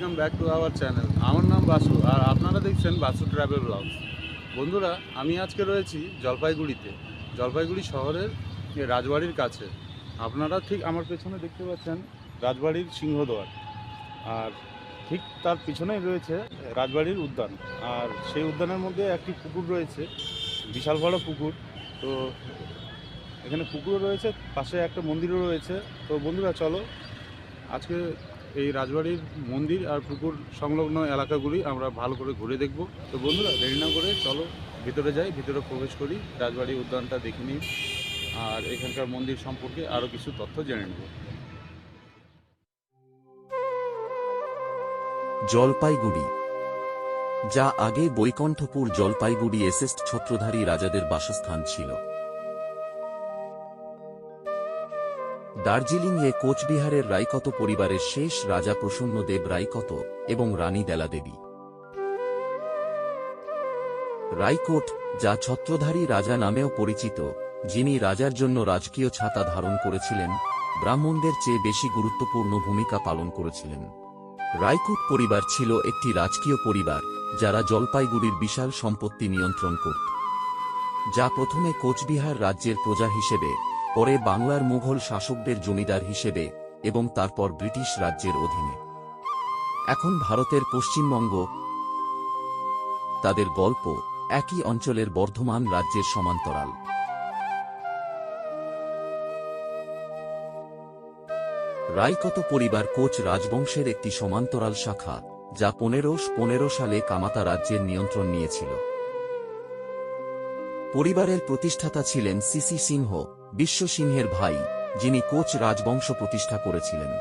Welcome back to our channel. আমার নাম বাসু আর আপনারা দেখছেন বাসু ট্রাভেল ব্লগস। বন্ধুরা, আমি আজকে রয়েছি জলপাইগুড়িতে, জলপাইগুড়ি শহরের রাজবাড়ির কাছে। আপনারা ঠিক আমার পেছনে দেখতে পাচ্ছেন রাজবাড়ির সিংহদ্বার, আর ঠিক তার পিছনেই রয়েছে রাজবাড়ির উদ্যান। আর সেই উদ্যানের মধ্যে একটি পুকুর রয়েছে, বিশাল বড় পুকুর। তো এখানে পুকুরও রয়েছে, পাশে একটা মন্দিরও রয়েছে। তো বন্ধুরা, চলো আজকে এই রাজবাড়ির মন্দির আর পুকুর সংলগ্ন এলাকাগুলি আমরা ভালো করে ঘুরে দেখব। তো বন্ধুরা, দেরি না করে চলো ভিতরে যাই, ভিতরে প্রবেশ করি, রাজবাড়ি উদ্যানটা দেখে নিই আর এখানকার মন্দির সম্পর্কে আরও কিছু তথ্য জেনে নেব। জলপাইগুড়ি, যা আগে বৈকুণ্ঠপুর জলপাইগুড়ি এসেস্ট ছত্রধারী রাজাদের বাসস্থান ছিল। দার্জিলিংয়ে কোচবিহারের রায়কত পরিবারের শেষ রাজা প্রসন্নদেব রায়কত এবং রানী দেলা দেবী। রায়কোট, যা ছত্রধারী রাজা নামেও পরিচিত, যিনি রাজার জন্য রাজকীয় ছাতা ধারণ করেছিলেন, ব্রাহ্মণদের চেয়ে বেশি গুরুত্বপূর্ণ ভূমিকা পালন করেছিলেন। রায়কোট পরিবার ছিল একটি রাজকীয় পরিবার যারা জলপাইগুড়ির বিশাল সম্পত্তি নিয়ন্ত্রণ করত, যা প্রথমে কোচবিহার রাজ্যের প্রজা হিসেবে, পরে বাংলার মুঘল শাসকদের জমিদার হিসেবে এবং তারপর ব্রিটিশ রাজ্যের অধীনে। এখন ভারতের পশ্চিমবঙ্গ। তাদের গল্প একই অঞ্চলের বর্ধমান রাজ্যের সমান্তরাল। রায়কত পরিবার কোচ রাজবংশের একটি সমান্তরাল শাখা, যা 1515 সালে কামাতা রাজ্যের নিয়ন্ত্রণ নিয়েছিল। পরিবারের প্রতিষ্ঠাতা ছিলেন সিসি সিংহ, বিশ্ব সিংহের ভাই, যিনি কোচ রাজবংশ প্রতিষ্ঠা করেছিলেন,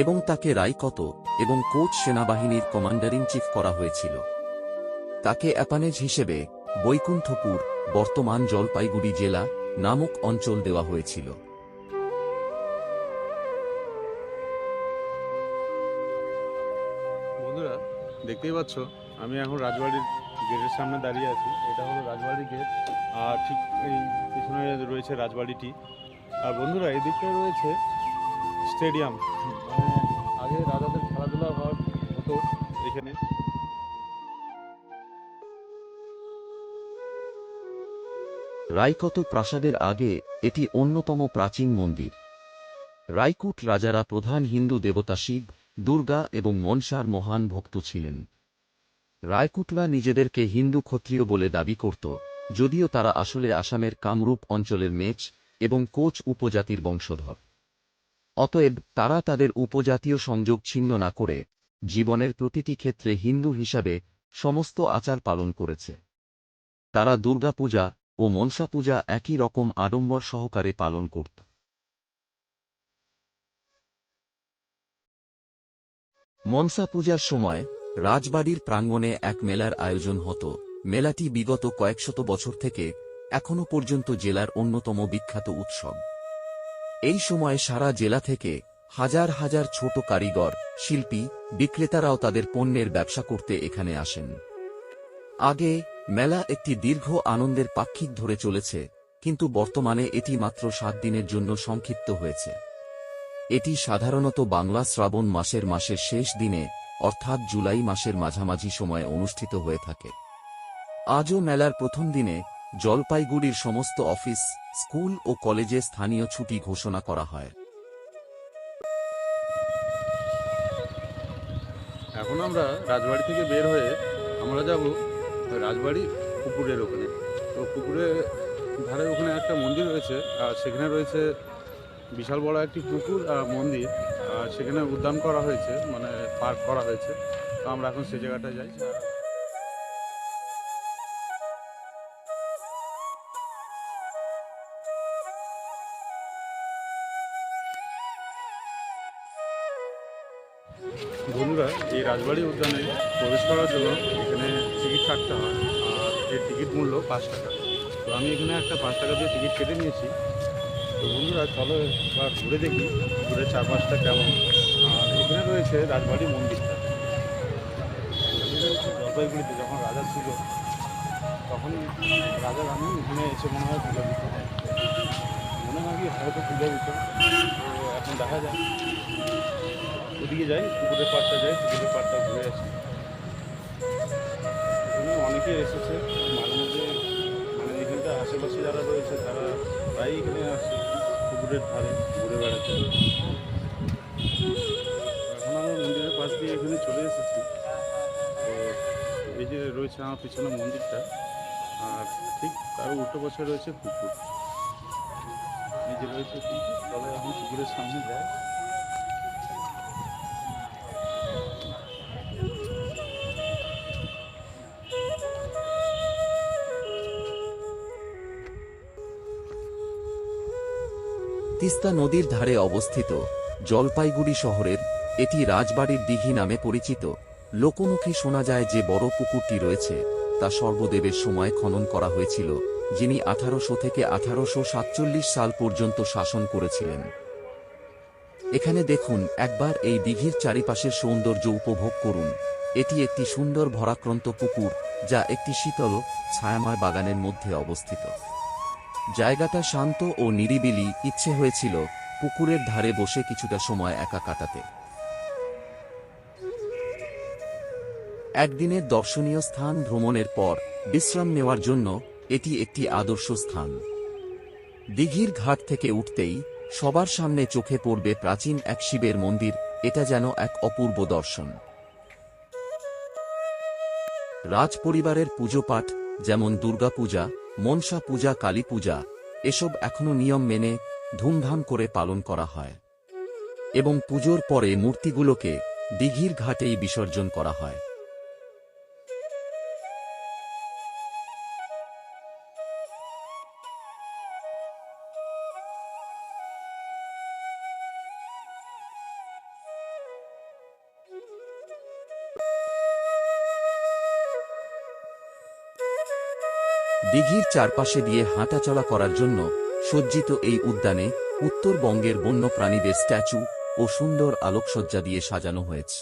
এবং তাকে রায়কত এবং কোচ সেনাবাহিনীর কমান্ডার ইন চিফ করা হয়েছিল। তাকে অ্যাপানেজ হিসেবে বৈকুণ্ঠপুর, বর্তমান জলপাইগুড়ি জেলা নামক অঞ্চল দেওয়া হয়েছিল। বন্ধুরা, দেখতেই পাচ্ছ আমি এখন রাজবাড়ির গেটের সামনে দাঁড়িয়ে আছি। এটা হলো রাজবাড়ির গেট, আর ঠিক এই পিছনে রয়েছে রাজবাড়িটি। আর বন্ধুরা, এদিকটায় রয়েছে স্টেডিয়াম, মানে আগে রাজাদের খেলাধুলা হতো এখানে। রায়কত প্রাসাদের আগে এটি অন্যতম প্রাচীন মন্দির। রায়কুট রাজারা প্রধান হিন্দু দেবতা শিব, দুর্গা এবং মনসার মহান ভক্ত ছিলেন। রায়কুটরা নিজেদেরকে হিন্দু ক্ষত্রিয় বলে দাবি করত, যদিও তারা আসলে আসামের কামরূপ অঞ্চলের মেচ এবং কোচ উপজাতির বংশধর। অতএব তারা তাদের উপজাতীয় সংযোগ ছিন্ন না করে জীবনের প্রতিটি ক্ষেত্রে হিন্দু হিসাবে সমস্ত আচার পালন করেছে। তারা দুর্গাপূজা ও মনসা পূজা একই রকম আড়ম্বর সহকারে পালন করত। মনসা পূজার সময় রাজবাড়ির প্রাঙ্গণে এক মেলার আয়োজন হতো। মেলাটি বিগত কয়েকশত বছর থেকে এখনো পর্যন্ত জেলার অন্যতম বিখ্যাত উৎসব। এই সময় সারা জেলা থেকে হাজার হাজার ছোট কারিগর, শিল্পী, বিক্রেতারাও তাদের পণ্যের ব্যবসা করতে এখানে আসেন। আগে মেলা একটি দীর্ঘ আনন্দের পাক্ষিক ধরে চলেছে, কিন্তু বর্তমানে এটি মাত্র 7 দিনের জন্য সংক্ষিপ্ত হয়েছে। এটি সাধারণত বাংলা শ্রাবণ মাসের শেষ দিনে, অর্থাৎ জুলাই মাসের মাঝামাঝি সময়ে অনুষ্ঠিত হয়ে থাকে। আজও মেলার প্রথম দিনে জলপাইগুড়ির সমস্ত অফিস, স্কুল ও কলেজে স্থানীয় ছুটি ঘোষণা করা হয়। এখন আমরা রাজবাড়ি থেকে বের হয়ে আমরা যাব রাজবাড়ি পুকুরের ওখানে। তো পুকুরের ধারে ওখানে একটা মন্দির রয়েছে, আর সেখানে রয়েছে বিশাল বড় একটি পুকুর আর মন্দির, আর সেখানে উদ্যান করা হয়েছে, মানে পার্ক করা হয়েছে। তো আমরা এখন সেই জায়গাটায় যাই। বন্ধুরা, এই রাজবাড়ি উদ্যানে প্রবেশ করার জন্য এখানে টিকিট কাটতে হয়, আর এর টিকিট মূল্য 5 টাকা। তো আমি এখানে একটা 5 টাকা দিয়ে টিকিট কেটে নিয়েছি। তো বন্ধুরা, চলো এবার ঘুরে দেখি ঘুরে চারপাশটা কেমন। আর এখানে রয়েছে রাজবাড়ি মন্দিরটা। জলপাইগুড়িতে যখন রাজা ছিল তখন রাজা রানী এখানে এসে মনে হয় পুজো দিত, মনে হয় কি হয়তো পুজো দিত। তো এখন দেখা যায়, ওদিকে যাই, পুকুরের পাড়টা যাই, পুকুরের পাড়টা ঘুরে আসি। এখানে অনেকে এসেছে মাঝে মধ্যে, মানে এখানটা আশেপাশে যারা রয়েছে তারা প্রায়ই এখানে আসে পুকুরের ধারে ঘুরে বেড়াতে। এখন আমরা মন্দিরের পাশ দিয়ে এখানে চলে এসেছি। তো এই যে রয়েছে আমার পিছনে মন্দিরটা, আর ঠিক তার উল্টো পাশে রয়েছে পুকুর। এই যে রয়েছে পুকুর, তবে এখন পুকুরের সামনে যায়। তিস্তা নদীর ধারে অবস্থিত জলপাইগুড়ি শহরের এটি রাজবাড়ির দিঘি নামে পরিচিত। লোকমুখে শোনা যায় যে বড় পুকুরটি রয়েছে তা সর্বদেবের সময় খনন করা হয়েছিল, যিনি 1800 থেকে 1847 সাল পর্যন্ত শাসন করেছিলেন। এখানে দেখুন একবার এই দিঘির চারিপাশের সৌন্দর্য উপভোগ করুন। এটি একটি সুন্দর ভরাক্রান্ত পুকুর, যা একটি শীতল ছায়াময় বাগানের মধ্যে অবস্থিত। জায়গাটা শান্ত ও নিরিবিলি, ইচ্ছে হয়েছিল পুকুরের ধারে বসে কিছুটা সময় একা কাটাতে। একদিনের দর্শনীয় স্থান ভ্রমণের পর বিশ্রাম নেওয়ার জন্য এটি একটি আদর্শ স্থান। দিঘির ঘাট থেকে উঠতেই সবার সামনে চোখে পড়বে প্রাচীন এক শিবের মন্দির। এটা যেন এক অপূর্ব দর্শন। রাজ পরিবারের পুজো পাঠ, যেমন দুর্গাপূজা, মনসা পূজা, কালী পূজা, এসব এখনো নিয়ম মেনে ধুমধাম করে পালন করা হয় এবং পুজোর পরে মূর্তিগুলোকে দিঘির ঘাটেই বিসর্জন করা হয়। দিঘির চারপাশে দিয়ে হাঁটাচলা করার জন্য সজ্জিত এই উদ্যানে উত্তরবঙ্গের বন্যপ্রাণীদের স্ট্যাচু ও সুন্দর আলোকসজ্জা দিয়ে সাজানো হয়েছে।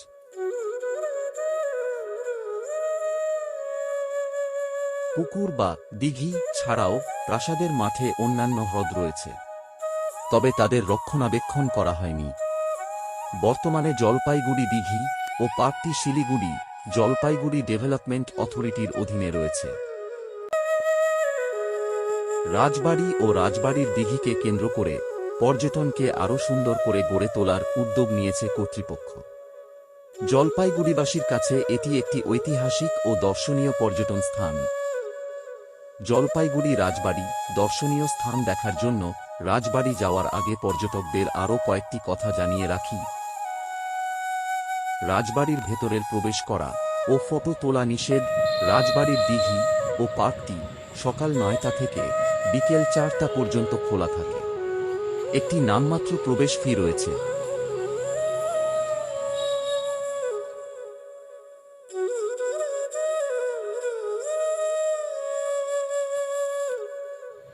পুকুর বা দিঘি ছাড়াও প্রাসাদের মাঠে অন্যান্য হ্রদ রয়েছে, তবে তাদের রক্ষণাবেক্ষণ করা হয়নি। বর্তমানে জলপাইগুড়ি দিঘি ও পার্কটি শিলিগুড়ি জলপাইগুড়ি ডেভেলপমেন্ট অথরিটির অধীনে রয়েছে। রাজবাড়ি ও রাজবাড়ির দিঘিকে কেন্দ্র করে পর্যটনকে আরও সুন্দর করে গড়ে তোলার উদ্যোগ নিয়েছে কর্তৃপক্ষ। জলপাইগুড়িবাসীর কাছে এটি একটি ঐতিহাসিক ও দর্শনীয় পর্যটন স্থান। জলপাইগুড়ি রাজবাড়ি দর্শনীয় স্থান দেখার জন্য রাজবাড়ি যাওয়ার আগে পর্যটকদের আরও কয়েকটি কথা জানিয়ে রাখি। রাজবাড়ির ভেতরের প্রবেশ করা ও ফটো তোলা নিষেধ। রাজবাড়ির দিঘি ও পার্কটি সকাল 9টা থেকে বিকেল 4টা পর্যন্ত খোলা থাকে। একটি নামমাত্র প্রবেশ ফি রয়েছে।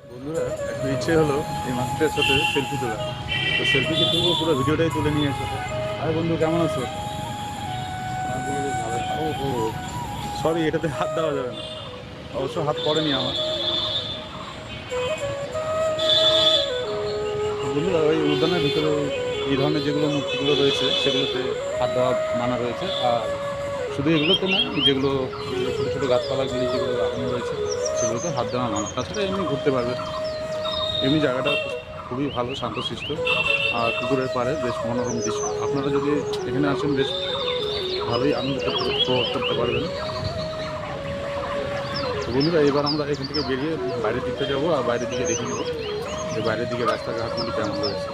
বন্ধুরা, একটা ইচ্ছে হলো এই মাছটার সাথে সেলফি তোলা। তো সেলফি কিন্তু পুরো ভিডিওটাই তুলে নিয়ে এসেছে। আরে বন্ধু, কেমন আছো? ও সরি, এটাতে হাত দেওয়া যাবে না, অবশ্য হাত পড়েনি আমার। বন্ধুরা, ওই উদ্যানের ভিতরে এই ধরনের যেগুলো মূর্তিগুলো রয়েছে সেগুলোতে হাত দেওয়া মানা রয়েছে। আর শুধু এগুলোতে না, যেগুলো ছোটো ছোটো গাছপালাগুলি যেগুলো লাগানো রয়েছে সেগুলোতে হাত দেওয়া মানা। তাছাড়া এমনি ঘুরতে পারবে। এমনি জায়গাটা খুবই ভালো, শান্তশিষ্ট, আর পুকুরের পাড়ে বেশ মনোরম দৃশ্য। আপনারা যদি এখানে আসেন বেশ ভালোই আনন্দ উপভোগ করতে পারবেন। তো বন্ধুরা, এবার আমরা এখান থেকে বেরিয়ে বাইরের দিকটা যাবো, আর বাইরের দিকে দেখে নেবো যে বাইরের দিকে রাস্তাঘাটগুলি কেমন রয়েছে।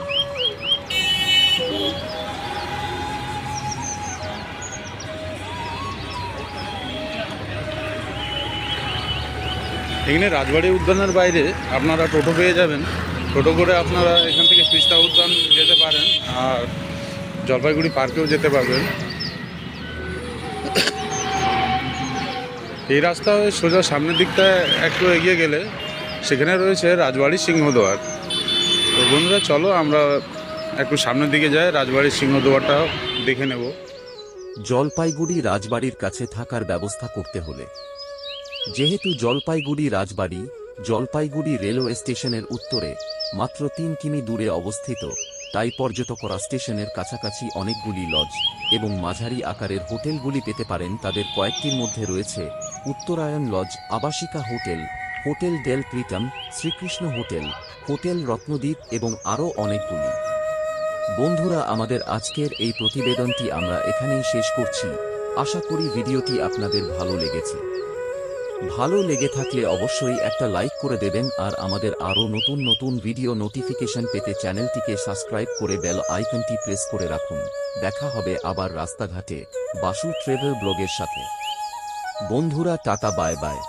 এখানে রাজবাড়ি উদ্যানের বাইরে আপনারা টোটো পেয়ে যাবেন। টোটো করে আপনারা এখান থেকে তিস্তা উদ্যান যেতে পারেন, আর জলপাইগুড়ি পার্কেও যেতে পারবেন। এই রাস্তা সোজা সামনের দিকটা একটু এগিয়ে গেলে সেখানে রয়েছে রাজবাড়ির সিংহদুয়ার। তো বন্ধুরা, চলো আমরা একটু সামনের দিকে যাই, রাজবাড়ির সিংহদুয়ারটা দেখে নেব। জলপাইগুড়ি রাজবাড়ির কাছে থাকার ব্যবস্থা করতে হলে, যেহেতু জলপাইগুড়ি রাজবাড়ি জলপাইগুড়ি রেলওয়ে স্টেশনের উত্তরে মাত্র 3 কিমি দূরে অবস্থিত, তাই পর্যটকরা স্টেশনের কাছাকাছি অনেকগুলি লজ এবং মাঝারি আকারের হোটেলগুলি পেতে পারেন। তাদের কয়েকটির মধ্যে রয়েছে Uttarayan lodge, Abasika hotel, hotel Del Pritam, Srikrishna hotel, hotel Ratnadwip এবং আরও অনেকগুলি। বন্ধুরা, আমাদের আজকের এই প্রতিবেদনটি আমরা এখানেই শেষ করছি। আশা করি ভিডিওটি আপনাদের ভালো লেগেছে। ভালো লেগে থাকলে অবশ্যই একটা লাইক করে দেবেন আর আমাদের আরও নতুন নতুন ভিডিও নোটিফিকেশন পেতে চ্যানেলটিকে সাবস্ক্রাইব করে বেল আইকনটি প্রেস করে রাখুন। দেখা হবে আবার রাস্তাঘাটে বাসু ট্রেভেল ব্লগের সাথে। বন্ধুরা, টাটা, বাই বাই।